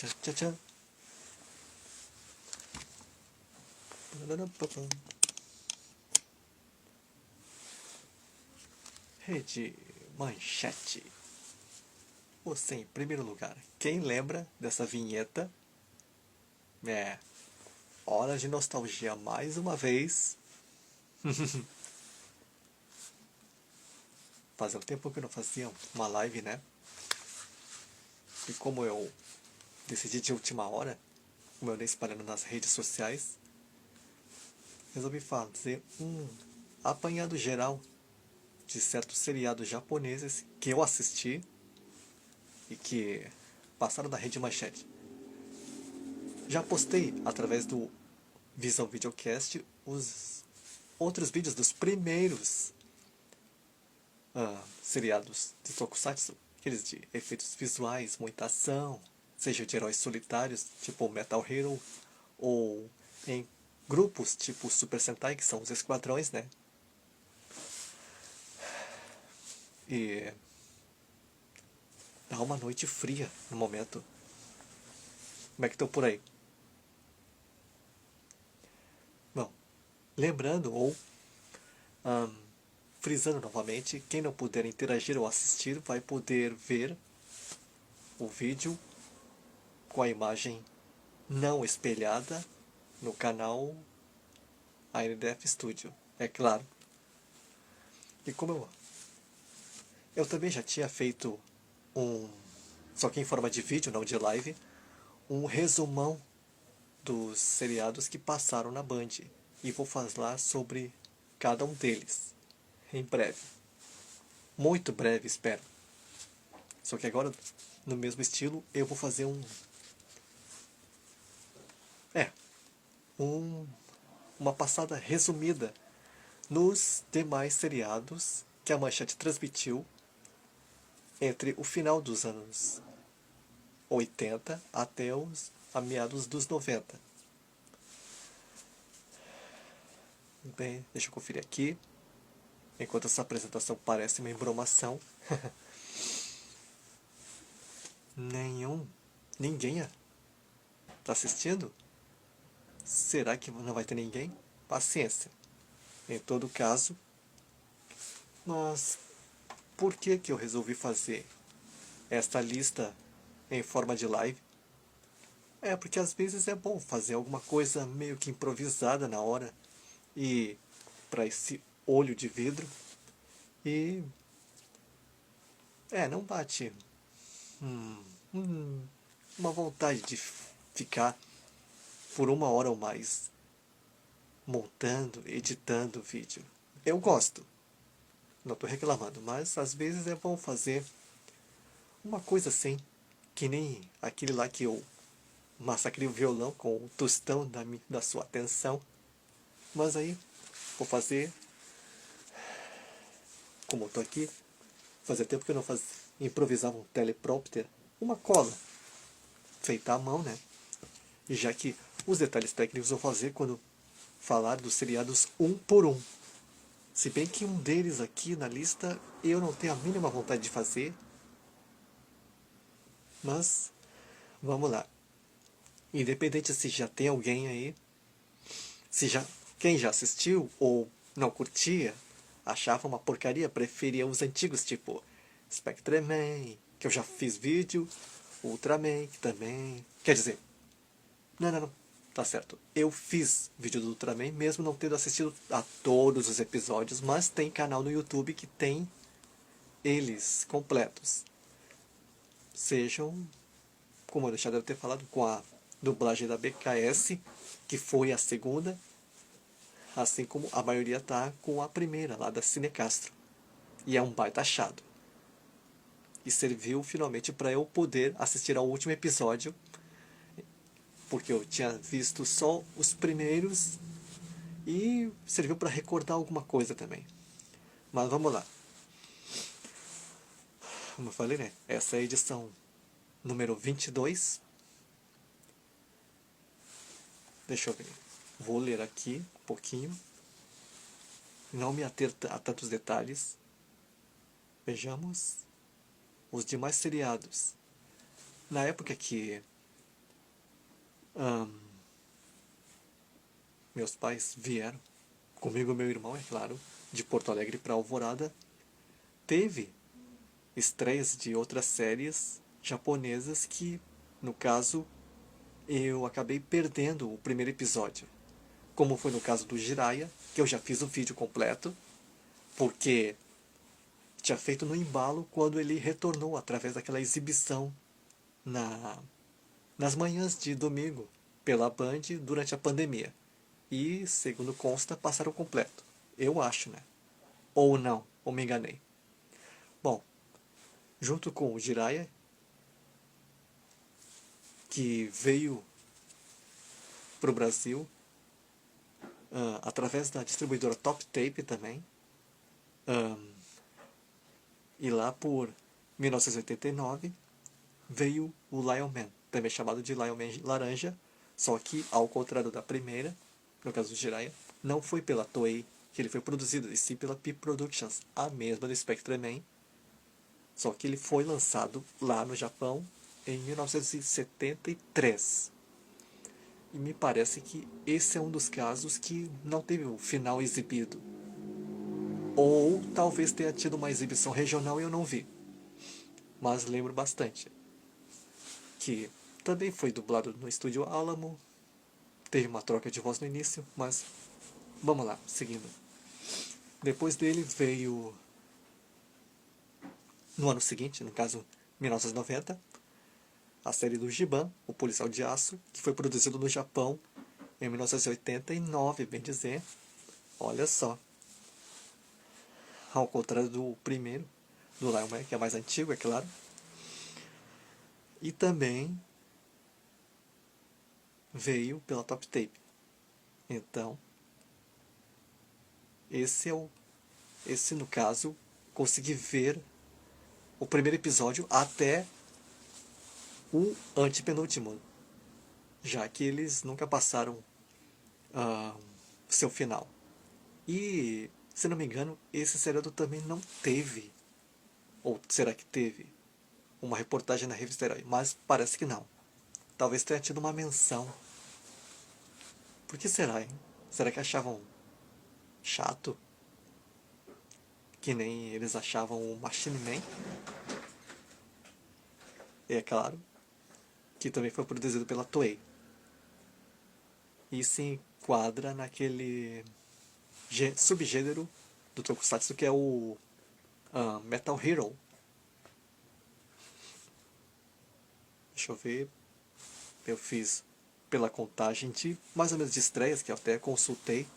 Tchá, tchá, tchá. Rede Manchete. Você em primeiro lugar. Quem lembra dessa vinheta? É. Hora de nostalgia mais uma vez. Fazia um tempo que eu não fazia uma live, né? E como eu decidi de última hora, como eu andei espalhando nas redes sociais, resolvi fazer um apanhado geral de certos seriados japoneses que eu assisti e que passaram da Rede Manchete. Já postei através do Visão Videocast os outros vídeos dos primeiros seriados de Tokusatsu, aqueles de efeitos visuais, muita ação, seja de heróis solitários, tipo Metal Hero, ou em grupos tipo Super Sentai, que são os esquadrões, né? E dá uma noite fria no momento. Como é que estão por aí? Bom, lembrando ou frisando novamente, quem não puder interagir ou assistir vai poder ver o vídeo com a imagem não espelhada no canal ANDF Studio, é claro. E como eu também já tinha feito só que em forma de vídeo, não de live, um resumão dos seriados que passaram na Band. E vou falar sobre cada um deles, em breve. Muito breve, espero. Só que agora, no mesmo estilo, eu vou fazer uma passada resumida nos demais seriados que a Manchete transmitiu entre o final dos anos 80 até a meados dos 90. Bem, deixa eu conferir aqui. Enquanto essa apresentação parece uma embromação. Ninguém tá assistindo? Será que não vai ter ninguém? Paciência. Em todo caso, mas por que eu resolvi fazer esta lista em forma de live? É porque às vezes é bom fazer alguma coisa meio que improvisada na hora e para esse olho de vidro e não bate uma vontade de ficar por uma hora ou mais montando, editando o vídeo. Eu gosto, não estou reclamando, mas às vezes é bom fazer uma coisa assim, que nem aquele lá que eu massacrei o violão com o tostão da sua atenção. Mas aí, vou fazer, como eu estou aqui, fazia tempo que eu não improvisava um teleprompter, uma cola, feita à mão, né? E já que os detalhes técnicos eu vou fazer quando falar dos seriados um por um. Se bem que um deles aqui na lista eu não tenho a mínima vontade de fazer. Mas, vamos lá. Independente se já tem alguém aí, quem já assistiu ou não curtia, achava uma porcaria, preferia os antigos, tipo Spectreman, que eu já fiz vídeo, Ultraman, que também... Quer dizer, não, tá certo. Eu fiz vídeo do Ultraman, mesmo não tendo assistido a todos os episódios, mas tem canal no YouTube que tem eles completos. Sejam, como eu já deve ter falado, com a dublagem da BKS, que foi a segunda, assim como a maioria tá com a primeira, lá da Cinecastro. E é um baita achado. E serviu finalmente para eu poder assistir ao último episódio, porque eu tinha visto só os primeiros e serviu para recordar alguma coisa também. Mas vamos lá. Como eu falei, né? Essa é a edição número 22. Deixa eu ver. Vou ler aqui um pouquinho. Não me ater a tantos detalhes. Vejamos os demais seriados. Na época que Meus pais vieram, comigo e meu irmão, é claro, de Porto Alegre para Alvorada. Teve estreias de outras séries japonesas que, no caso, eu acabei perdendo o primeiro episódio. Como foi no caso do Jiraiya, que eu já fiz o vídeo completo, porque tinha feito no embalo quando ele retornou através daquela exibição nas manhãs de domingo pela Band durante a pandemia. E, segundo consta, passaram completo. Eu acho, né? Ou não, ou me enganei. Bom, junto com o Jiraiya, que veio para o Brasil através da distribuidora Top Tape também, e lá por 1989 veio o Lion Man, também chamado de Lion Man Laranja, só que, ao contrário da primeira, no caso do Jiraiya, não foi pela Toei que ele foi produzido, e sim pela P Productions, a mesma do Spectreman, só que ele foi lançado lá no Japão em 1973. E me parece que esse é um dos casos que não teve o final exibido. Ou talvez tenha tido uma exibição regional e eu não vi. Mas lembro bastante que também foi dublado no Estúdio Alamo. Teve uma troca de voz no início, mas vamos lá, seguindo. Depois dele veio, no ano seguinte, no caso 1990, a série do Giban, O Policial de Aço, que foi produzido no Japão em 1989, bem dizer. Olha só. Ao contrário do primeiro, do Lion Man, que é mais antigo, é claro. E também veio pela Top Tape. Então, esse no caso, consegui ver o primeiro episódio até o antepenúltimo, já que eles nunca passaram seu final. E, se não me engano, esse seriado também não teve, ou será que teve, uma reportagem na revista Herói, mas parece que não. Talvez tenha tido uma menção. Por que será, hein? Será que achavam chato? Que nem eles achavam o Machine Man? E é claro que também foi produzido pela Toei. E se enquadra naquele subgênero do Tokusatsu que é o Metal Hero. Deixa eu ver. Eu fiz pela contagem de mais ou menos de estreias, que eu até consultei.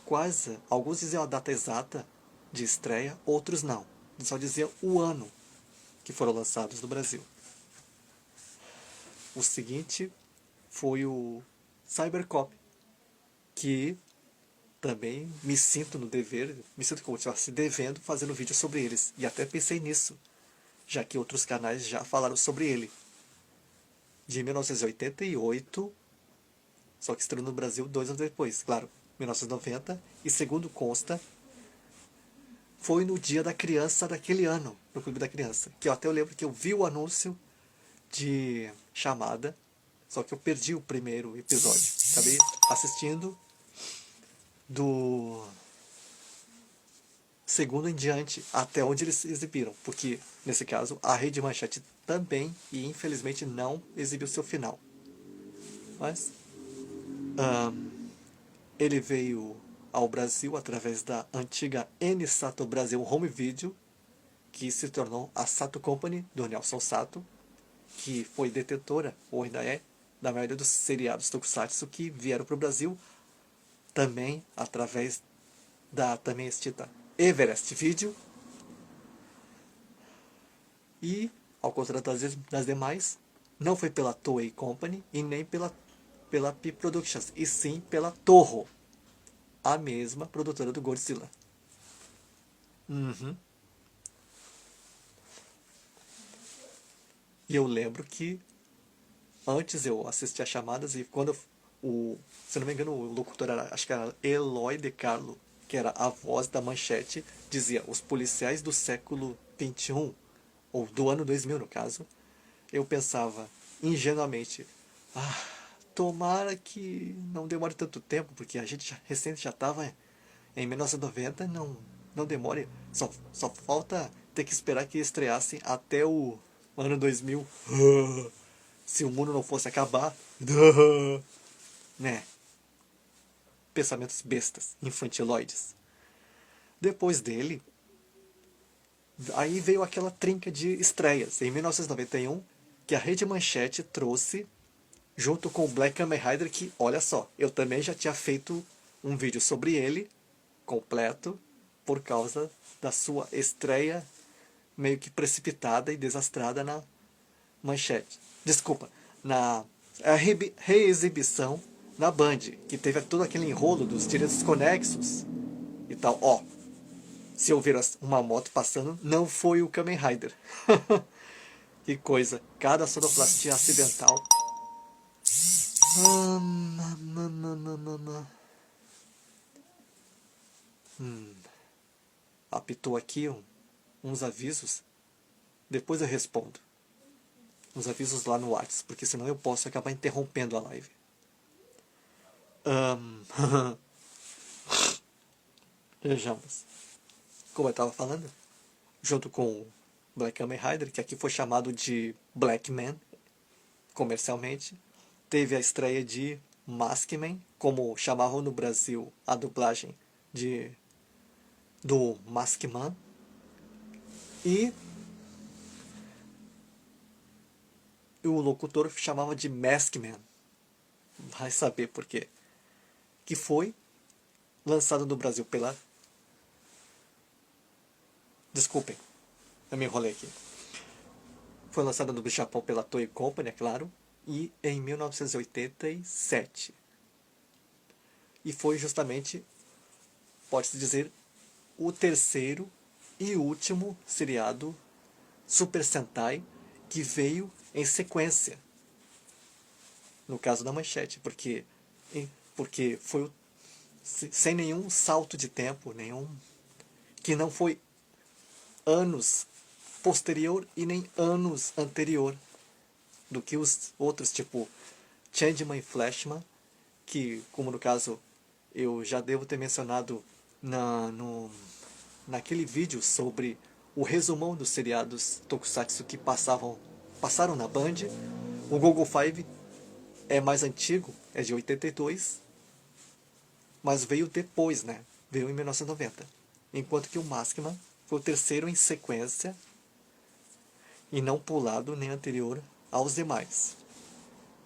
Quase, alguns diziam a data exata de estreia, outros não. Eles só diziam o ano que foram lançados no Brasil. O seguinte foi o Cybercop, que também me sinto no dever, me sinto como se estivesse devendo fazendo vídeo sobre eles. E até pensei nisso, já que outros canais já falaram sobre ele. De 1988, só que estreou no Brasil 2 anos depois, claro, 1990, e segundo consta, foi no dia da criança daquele ano, no Clube da Criança. Que eu até lembro que eu vi o anúncio de chamada, só que eu perdi o primeiro episódio. Acabei assistindo do segundo em diante, até onde eles exibiram. Porque, nesse caso, a Rede Manchete também, e infelizmente não exibiu seu final. Mas ele veio ao Brasil através da antiga N-Sato Brasil Home Video, que se tornou a Sato Company, do Nelson Sato, que foi detetora, ou ainda é, da maioria dos seriados tokusatsu que vieram para o Brasil, também através da também extinta Everest Video. E, ao contrário das demais, não foi pela Toei Company e nem pela P Productions, e sim pela Toho, a mesma produtora do Godzilla. E eu lembro que antes eu assistia as chamadas e quando se não me engano, o locutor era, acho que era Eloy de Carlo, que era a voz da Manchete, dizia os policiais do século XXI, ou do ano 2000 no caso. Eu pensava ingenuamente, tomara que não demore tanto tempo, porque a gente recente já estava em 1990, não demore, só falta ter que esperar que estreassem até o ano 2000. Se o mundo não fosse acabar, né? Pensamentos bestas, infantiloides. Depois dele, aí veio aquela trinca de estreias. Em 1991, que a Rede Manchete trouxe, junto com o Black Kamen Rider, que, olha só, eu também já tinha feito um vídeo sobre ele, completo, por causa da sua estreia meio que precipitada e desastrada na Manchete. Desculpa, na reexibição na Band, que teve todo aquele enrolo dos direitos conexos e tal. Ó, se eu ver uma moto passando, não foi o Kamen Rider. Que coisa, cada sonoplastia acidental. Apitou aqui uns avisos. Depois eu respondo. Uns avisos lá no WhatsApp, porque senão eu posso acabar interrompendo a live. Vejamos. Como eu estava falando, junto com o Black Kamen Rider, que aqui foi chamado de Black Man, comercialmente, teve a estreia de Maskman, como chamavam no Brasil a dublagem do Maskman, e o locutor chamava de Maskman, vai saber por quê, que foi lançado no Brasil pela... Desculpem, eu me enrolei aqui. Foi lançado no Japão pela Toei Company, é claro, e em 1987. E foi justamente, pode-se dizer, o terceiro e último seriado Super Sentai que veio em sequência. No caso da Manchete, porque foi sem nenhum salto de tempo, que não foi anos posterior e nem anos anterior do que os outros, tipo Changeman e Flashman, que, como no caso eu já devo ter mencionado naquele vídeo sobre o resumão dos seriados Tokusatsu que passaram na Band. O Google Five é mais antigo, é de 82, mas veio depois, né? Veio em 1990. Enquanto que o Maskman foi o terceiro em sequência e não pulado nem anterior aos demais.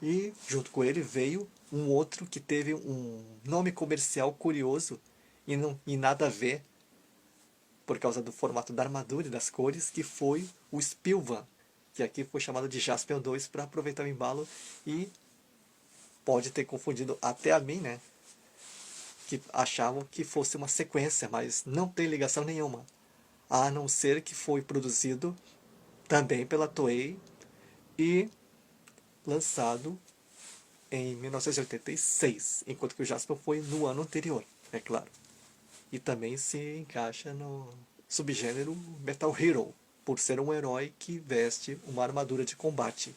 E junto com ele veio um outro que teve um nome comercial curioso e nada a ver, por causa do formato da armadura e das cores, que foi o Spilvan, que aqui foi chamado de Jaspion 2 para aproveitar o embalo, e pode ter confundido até a mim, né? Que achavam que fosse uma sequência, mas não tem ligação nenhuma, a não ser que foi produzido também pela Toei e lançado em 1986, enquanto que o Jaspion foi no ano anterior, é claro. E também se encaixa no subgênero Metal Hero, por ser um herói que veste uma armadura de combate.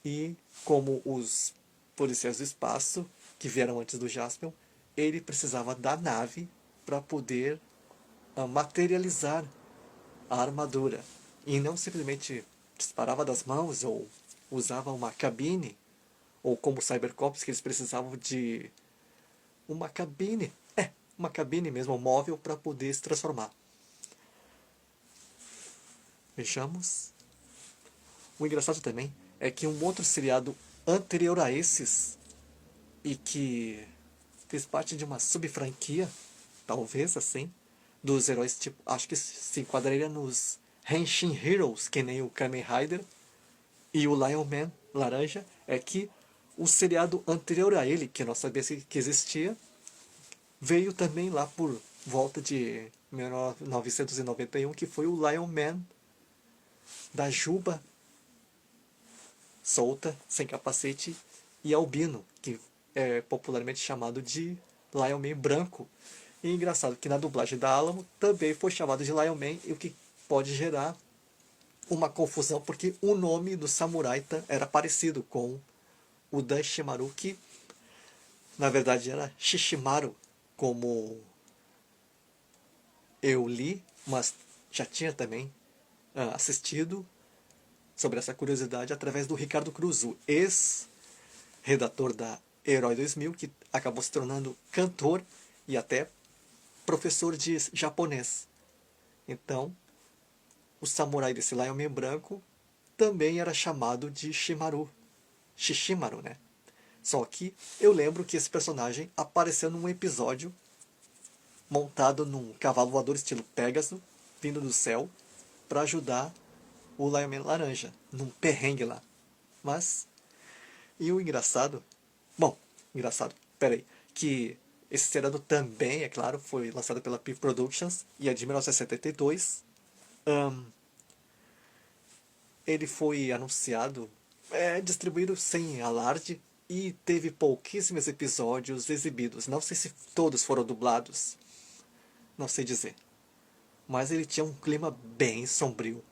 E como os policiais do espaço, que vieram antes do Jaspion, ele precisava da nave para poder materializar a armadura. E não simplesmente disparava das mãos ou usava uma cabine, ou como Cybercops, que eles precisavam de uma cabine mesmo, móvel, para poder se transformar. Vejamos. O engraçado também é que um outro seriado anterior a esses, e que fez parte de uma subfranquia, talvez assim, dos heróis, tipo, acho que se enquadraria nos Henshin Heroes, que nem o Kamen Rider e o Lion Man laranja, é que o seriado anterior a ele, que eu não sabia que existia, veio também lá por volta de 1991, que foi o Lion Man da Juba solta, sem capacete, e albino, que é popularmente chamado de Lion Man branco. E engraçado que na dublagem da Alamo também foi chamado de Lion Man, o que pode gerar uma confusão, porque o nome do samurai era parecido com o Dan Shimaru, que na verdade era Shishimaru, como eu li, mas já tinha também assistido sobre essa curiosidade através do Ricardo Cruz, o ex-redator da Herói 2000, que acabou se tornando cantor e até professor de japonês. Então, o samurai desse Lion Man branco também era chamado de Shimaru. Shishimaru, né? Só que eu lembro que esse personagem apareceu num episódio montado num cavalo voador estilo Pégaso, vindo do céu, para ajudar o Lion Man laranja, num perrengue lá. Mas, e o engraçado... Bom, engraçado, peraí, que esse seriado também, é claro, foi lançado pela P Productions e é de 1972. Ele foi anunciado, distribuído sem alarde e teve pouquíssimos episódios exibidos. Não sei se todos foram dublados, não sei dizer. Mas ele tinha um clima bem sombrio.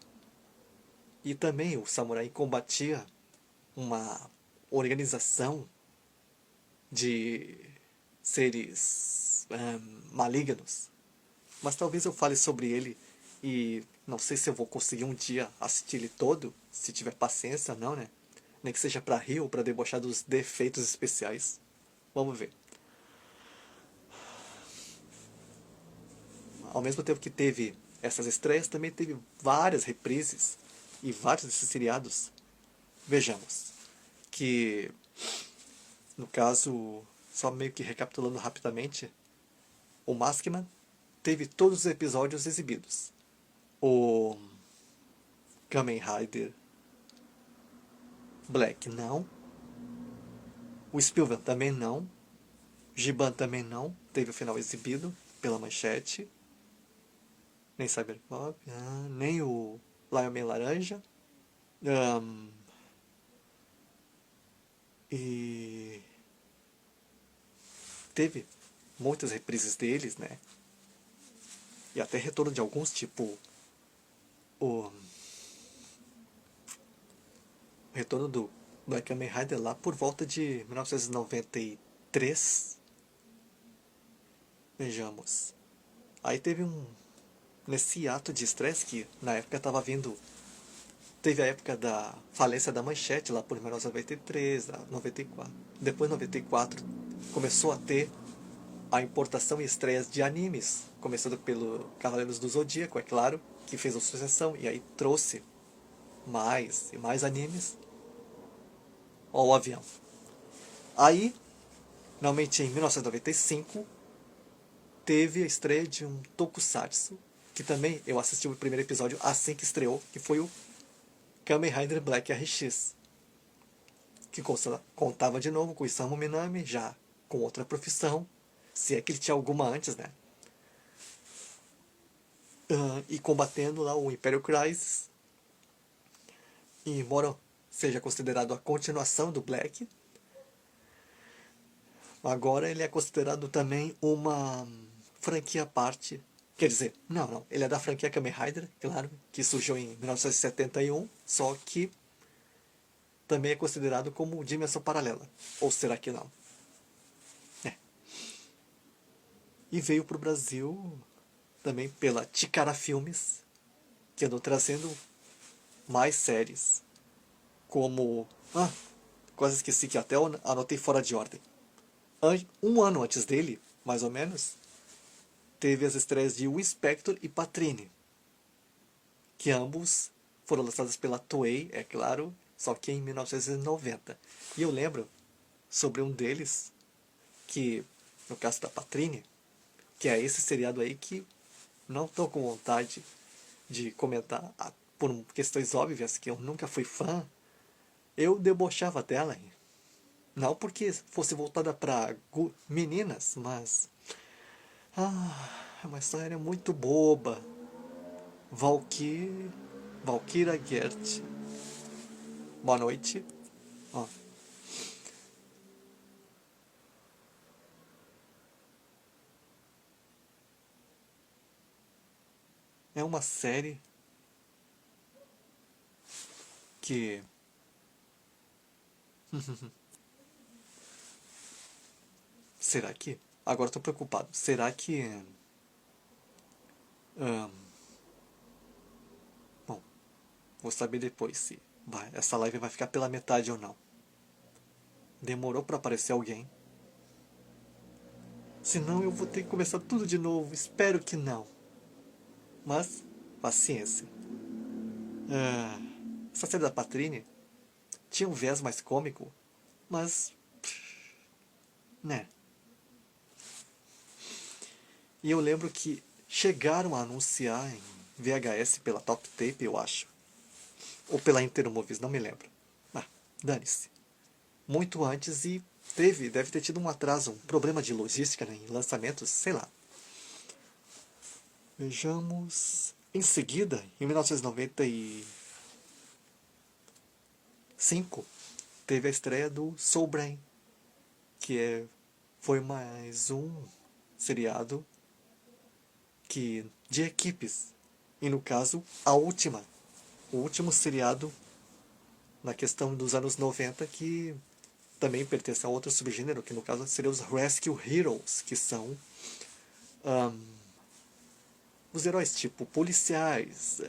E também o samurai combatia uma organização de seres malignos. Mas talvez eu fale sobre ele e não sei se eu vou conseguir um dia assistir ele todo, se tiver paciência, não, né? Nem que seja pra rir ou pra debochar dos defeitos especiais. Vamos ver. Ao mesmo tempo que teve essas estreias, também teve várias reprises e vários desses seriados. Vejamos. Que, no caso, só meio que recapitulando rapidamente, o Maskman teve todos os episódios exibidos. O Kamen Rider Black não. O Spielberg também não. Giban também não. Teve o final exibido pela Manchete. Nem Cyberpop. Nem o Lion Man Laranja. E teve muitas reprises deles, né? E até retorno de alguns, tipo o retorno do Black Kamen Rider lá por volta de 1993. Vejamos. Aí teve nesse ato de estresse que na época estava vindo. Teve a época da falência da Manchete lá por 1993, 94. Depois 94 começou a ter a importação e estreias de animes, começando pelo Cavaleiros do Zodíaco, é claro, que fez a sucessão e aí trouxe mais e mais animes. Ó, o avião. Aí, finalmente em 1995, teve a estreia de um tokusatsu, que também eu assisti o primeiro episódio assim que estreou, que foi o Kamen Rider Black RX, que contava de novo com o Isamu Minami, já com outra profissão, se é que ele tinha alguma antes, né? E combatendo lá o Imperial Crisis. E embora seja considerado a continuação do Black, agora ele é considerado também uma franquia à parte. Quer dizer, não, ele é da franquia Kamen Rider, claro, que surgiu em 1971, só que também é considerado como dimensão paralela. Ou será que não? E veio para o Brasil também pela Ticara Filmes, que andou trazendo mais séries, como... quase esqueci que até eu anotei fora de ordem. Um ano antes dele, mais ou menos, teve as estreias de Inspector e Patrine, que ambos foram lançados pela Toei, é claro, só que em 1990. E eu lembro sobre um deles, que no caso da Patrine, que é esse seriado aí que não estou com vontade de comentar por questões óbvias, que eu nunca fui fã. Eu debochava dela, não porque fosse voltada para meninas, mas é uma história muito boba. Valkyra Gert. Boa noite. Ó. É uma série que Será que... Agora eu tô preocupado. Será que... Bom, vou saber depois se essa live vai ficar pela metade ou não. Demorou pra aparecer alguém. Senão eu vou ter que começar tudo de novo. Espero que não. Mas, paciência. Essa série da Patrine tinha um viés mais cômico, mas... né. E eu lembro que chegaram a anunciar em VHS pela Top Tape, eu acho. Ou pela Intermovies, não me lembro. Ah, dane-se. Muito antes e deve ter tido um atraso, um problema de logística, né, em lançamentos, sei lá. Vejamos. Em seguida, em 1995, teve a estreia do Soul Brain, que foi mais um seriado de equipes. E no caso, o último seriado na questão dos anos 90 que também pertence a outro subgênero, que no caso seriam os Rescue Heroes, que são os heróis tipo policiais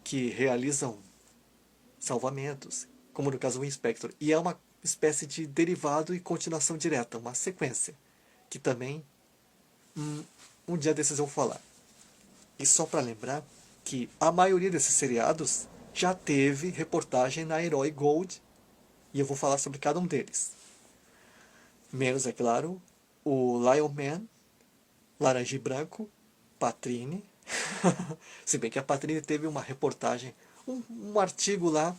que realizam salvamentos, como no caso o Inspector. E é uma espécie de derivado e continuação direta, uma sequência, que também um dia desses eu vou falar. E só para lembrar que a maioria desses seriados já teve reportagem na Herói Gold, e eu vou falar sobre cada um deles. Menos, é claro, o Lion Man, Laranja e Branco, Patrine. Se bem que a Patrine teve uma reportagem, um artigo lá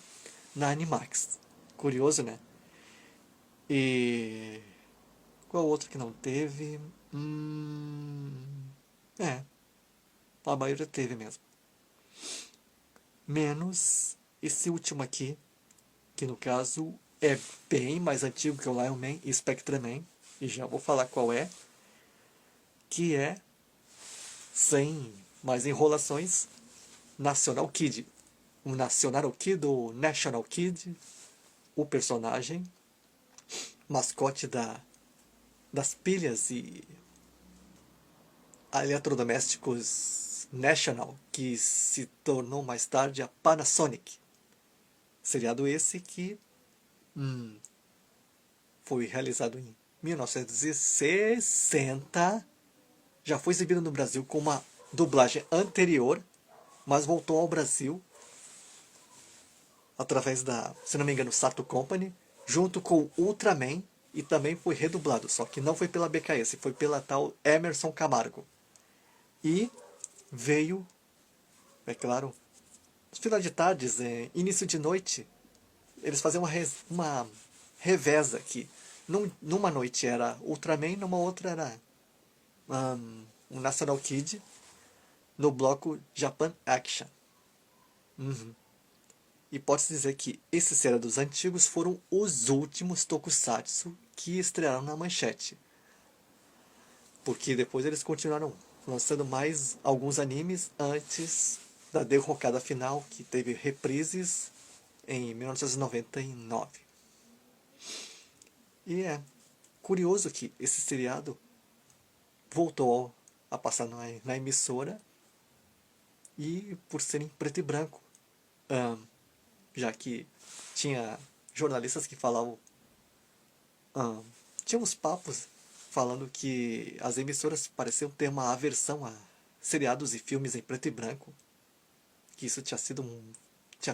na Animax. Curioso, né? E qual outro que não teve? É, a maioria teve mesmo. Menos esse último aqui, que no caso é bem mais antigo que o Lion Man e Spectreman, e já vou falar qual é, que é, sem mais enrolações, National Kid. O National Kid, ou National Kid, o personagem, mascote das pilhas e eletrodomésticos National, que se tornou mais tarde a Panasonic. Seriado esse que foi realizado em 1960, já foi exibido no Brasil com uma dublagem anterior, mas voltou ao Brasil através da, se não me engano, Sato Company, junto com Ultraman, e também foi redublado, só que não foi pela BKS, foi pela tal Emerson Camargo. E veio, é claro, nos finais de tardes, início de noite, eles faziam uma reveza aqui. Numa noite era Ultraman, numa outra era um National Kid, no bloco Japan Action. E pode-se dizer que esses seriados antigos foram os últimos tokusatsu que estrearam na manchete. Porque depois eles continuaram lançando mais alguns animes antes da derrocada final, que teve reprises em 1999. E é curioso que esse seriado voltou a passar na emissora, e por ser em preto e branco, já que tinha jornalistas que falavam, tinha uns papos falando que as emissoras pareciam ter uma aversão a seriados e filmes em preto e branco, que isso tinha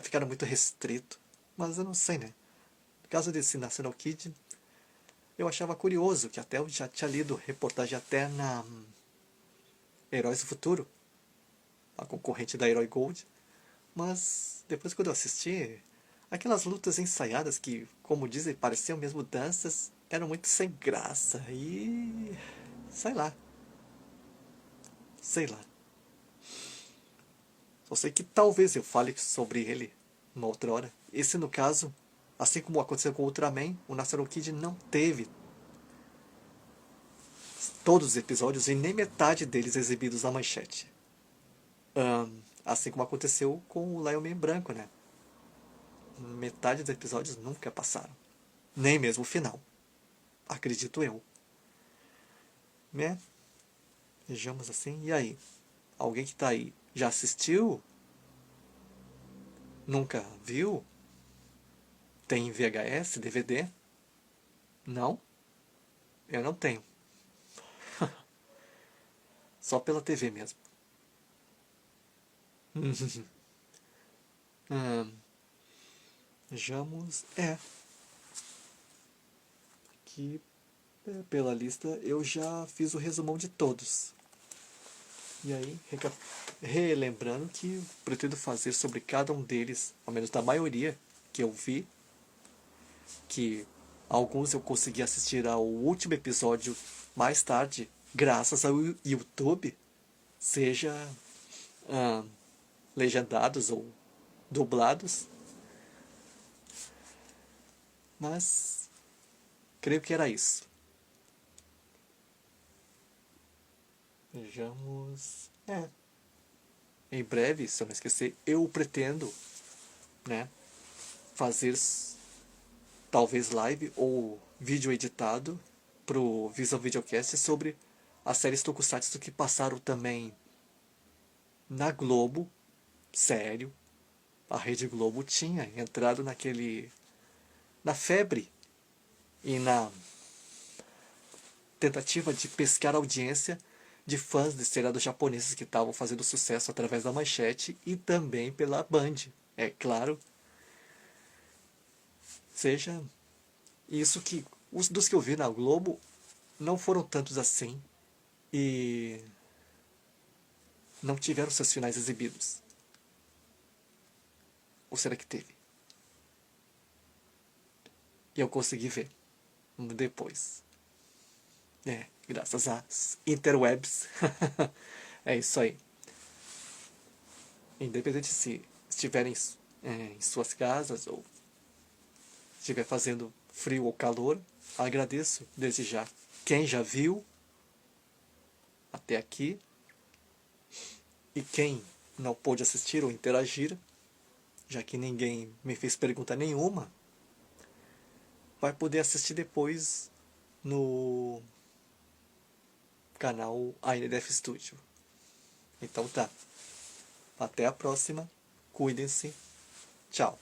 ficado muito restrito, mas eu não sei, né? No caso desse National Kid, eu achava curioso, que até eu já tinha lido reportagem até na Heróis do Futuro, a concorrente da Herói Gold, mas depois quando eu assisti, aquelas lutas ensaiadas que, como dizem, pareciam mesmo danças, eram muito sem graça e... sei lá. Só sei que talvez eu fale sobre ele uma outra hora. Esse, no caso, assim como aconteceu com o Ultraman, o National Kid não teve todos os episódios e nem metade deles exibidos na manchete. Assim como aconteceu com o Lion Man branco, né? Metade dos episódios nunca passaram. Nem mesmo o final. Acredito eu. né? Vejamos assim. E aí? Alguém que tá aí já assistiu? Nunca viu? Tem VHS, DVD? Não? Eu não tenho. Só pela TV mesmo. Hum, vejamos. Aqui pela lista eu já fiz o resumão de todos. E aí, relembrando que pretendo fazer sobre cada um deles, ao menos da maioria que eu vi, que alguns eu consegui assistir ao último episódio mais tarde, graças ao YouTube, seja ah, legendados ou dublados, mas creio que era isso. Vejamos. Em breve, se eu não esquecer, eu pretendo, né, fazer talvez live ou vídeo editado pro Visão Videocast sobre as séries Tokusatsu que passaram também na Globo. Sério, a Rede Globo tinha entrado na febre e na tentativa de pescar audiência de fãs de seriados japoneses que estavam fazendo sucesso através da Manchete e também pela Band. É claro, seja isso que os dos que eu vi na Globo não foram tantos assim e não tiveram seus finais exibidos. Ou será que teve? E eu consegui ver depois. Graças às interwebs. É isso aí. Independente se estiverem em suas casas ou estiver fazendo frio ou calor, agradeço desde já quem já viu até aqui e quem não pôde assistir ou interagir, já que ninguém me fez pergunta nenhuma, vai poder assistir depois no canal ANDF Studio. Então tá. Até a próxima. Cuidem-se. Tchau.